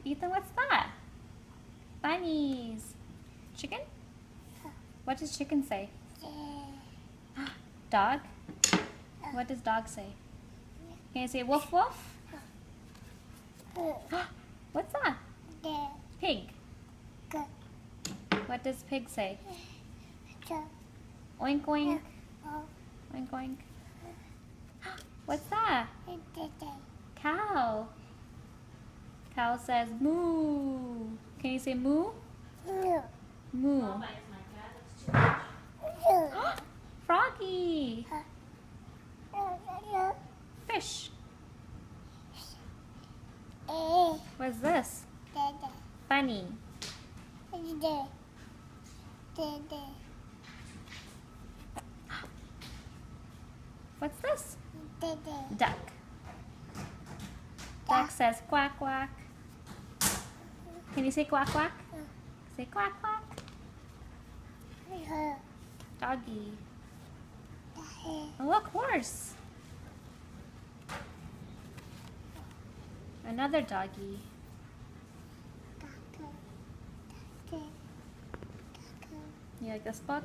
Ethan, what's that? Bunnies. Chicken? What does chicken say? Dog? What does dog say? Can you say woof woof? What's that? Pig. What does pig say? Oink oink. Oink oink. What's that? Cow. Cow says moo. Can you say moo? Moo. Froggy. Fish. What's this? Bunny. What's this? Duck. Duck says quack quack. Can you say quack quack? Say quack quack. Doggy. Oh, look, horse. Another doggy. You like this book?